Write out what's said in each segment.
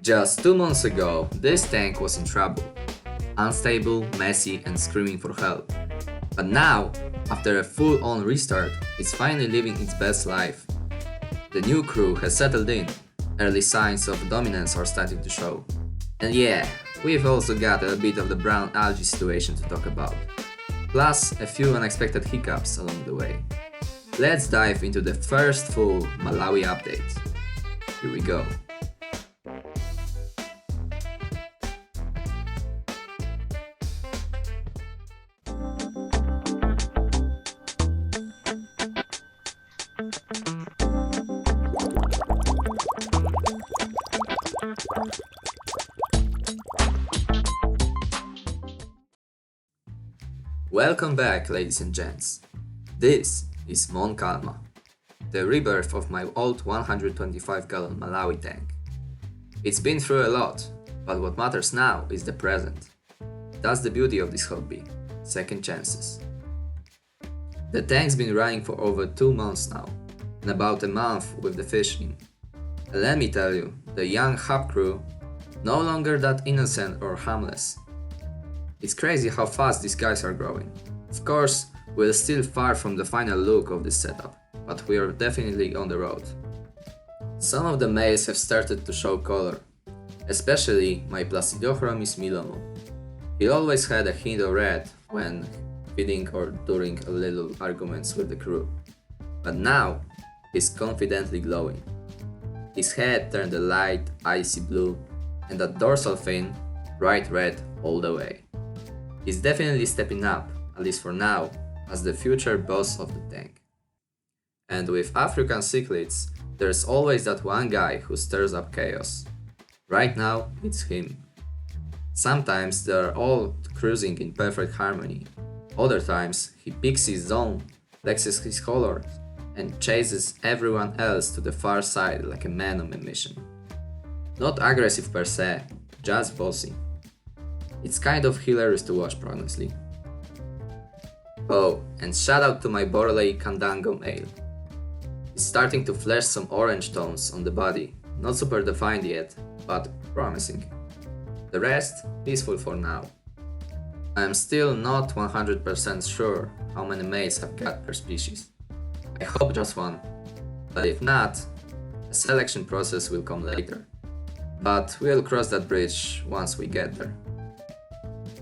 Just 2 months ago, this tank was in trouble. Unstable, messy, and screaming for help. But now, after a full-on restart, it's finally living its best life. The new crew has settled in, early signs of dominance are starting to show. And yeah, we've also got a bit of the brown algae situation to talk about. Plus, a few unexpected hiccups along the way. Let's dive into the first full Malawi update. Here we go. Welcome back, ladies and gents. This is Mon-Calma, the rebirth of my old 125-gallon Malawi tank. It's been through a lot, but what matters now is the present. That's the beauty of this hobby, second chances. The tank's been running for over 2 months now, and about a month with the fishing. And let me tell you, the young Hub crew, no longer that innocent or harmless. It's crazy how fast these guys are growing. Of course, we're still far from the final look of this setup, but we are definitely on the road. Some of the males have started to show color, especially my Placidochromis Milomo. He always had a hint of red when feeding or during a little arguments with the crew, but now he's confidently glowing. His head turned a light icy blue, and that dorsal fin bright red all the way. He's definitely stepping up, at least for now, as the future boss of the tank. And with African cichlids, there's always that one guy who stirs up chaos. Right now, it's him. Sometimes they're all cruising in perfect harmony. Other times, he picks his zone, flexes his colors, and chases everyone else to the far side like a man on a mission. Not aggressive per se, just bossy. It's kind of hilarious to watch, honestly. Oh, and shout out to my Borleyi Candango male. He's starting to flash some orange tones on the body, not super defined yet, but promising. The rest, peaceful for now. I am still not 100% sure how many males have got per species. I hope just one, but if not, a selection process will come later. But we'll cross that bridge once we get there.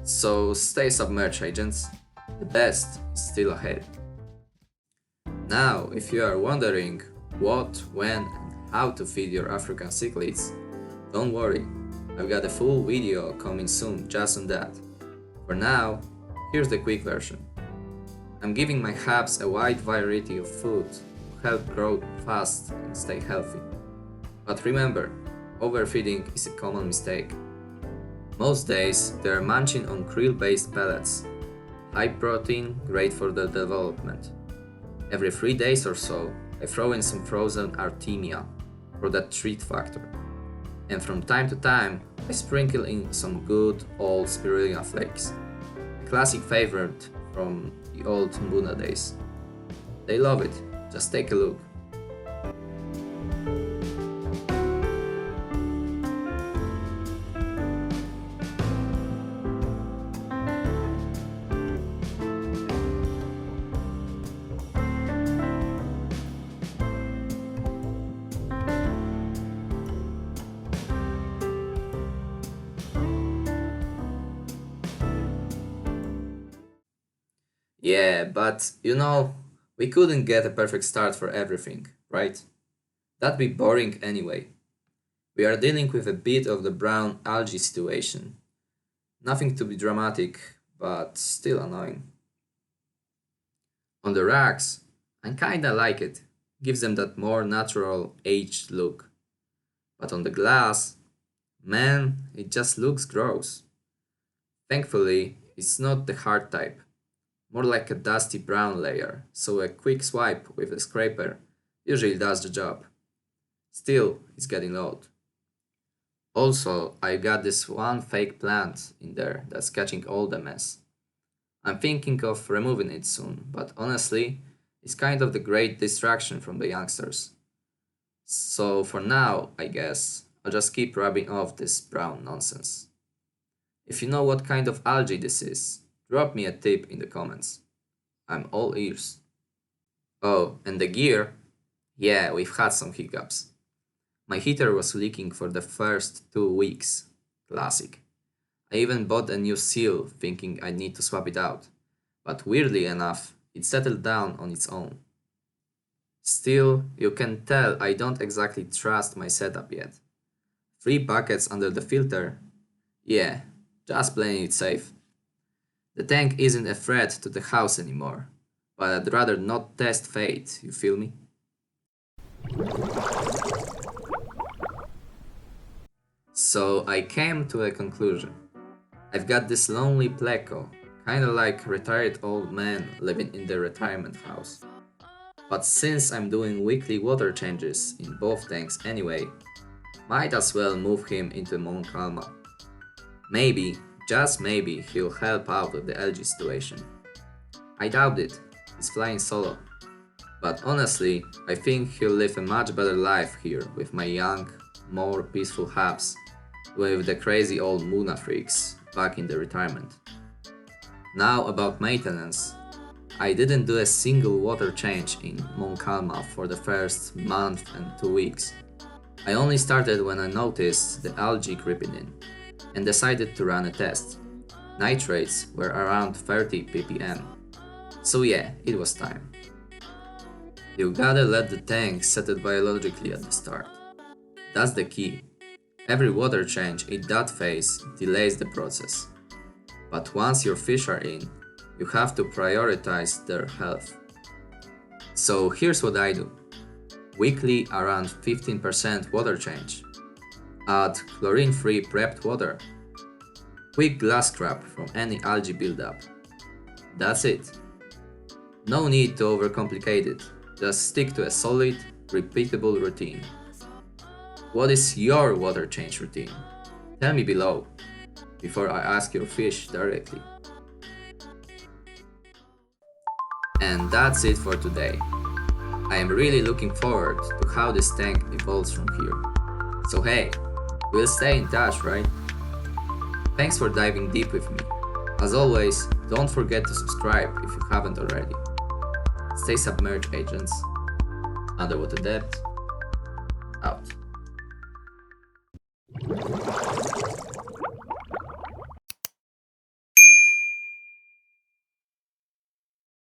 So stay submerged, agents. The best is still ahead. Now, if you are wondering what, when, and how to feed your African cichlids, don't worry, I've got a full video coming soon just on that. For now, here's the quick version. I'm giving my Haps a wide variety of food to help grow fast and stay healthy. But remember, overfeeding is a common mistake. Most days, they're munching on krill-based pellets. High protein, great for their development. Every 3 days or so, I throw in some frozen Artemia for that treat factor. And from time to time, I sprinkle in some good old spirulina flakes. A classic favorite from the old Mbuna days. They love it, just take a look. Yeah, but we couldn't get a perfect start for everything, right? That'd be boring anyway. We are dealing with a bit of the brown algae situation. Nothing to be dramatic, but still annoying. On the racks, I kinda like it. Gives them that more natural, aged look. But on the glass, man, it just looks gross. Thankfully, it's not the hard type. More like a dusty brown layer, so a quick swipe with a scraper usually does the job. Still, it's getting old. Also, I got this one fake plant in there that's catching all the mess. I'm thinking of removing it soon, but honestly, it's kind of the great distraction from the youngsters. So for now, I guess, I'll just keep rubbing off this brown nonsense. If you know what kind of algae this is, drop me a tip in the comments. I'm all ears. Oh, and the gear? Yeah, we've had some hiccups. My heater was leaking for the first 2 weeks. Classic. I even bought a new seal thinking I'd need to swap it out, but weirdly enough, it settled down on its own. Still, you can tell I don't exactly trust my setup yet. 3 buckets under the filter? Yeah, just playing it safe. The tank isn't a threat to the house anymore, but I'd rather not test fate, you feel me? So I came to a conclusion. I've got this lonely pleco, kinda like a retired old man living in the retirement house. But since I'm doing weekly water changes in both tanks anyway, might as well move him into Mon-Calma. Maybe, just maybe, he'll help out with the algae situation. I doubt it, he's flying solo. But honestly, I think he'll live a much better life here with my young, more peaceful Haps, with the crazy old Muna freaks back in the retirement. Now about maintenance. I didn't do a single water change in Mon-Calma for the first month and 2 weeks. I only started when I noticed the algae creeping in and decided to run a test. Nitrates were around 30 ppm. So yeah, it was time. You gotta let the tank settle biologically at the start. That's the key. Every water change in that phase delays the process. But once your fish are in, you have to prioritize their health. So here's what I do. Weekly around 15% water change. Add chlorine-free prepped water. Quick glass scrub from any algae buildup. That's it. No need to overcomplicate it. Just stick to a solid, repeatable routine. What is your water change routine? Tell me below, before I ask your fish directly. And that's it for today. I am really looking forward to how this tank evolves from here. So hey, we'll stay in touch, right? Thanks for diving deep with me. As always, don't forget to subscribe if you haven't already. Stay submerged, agents. Underwater depth. Out.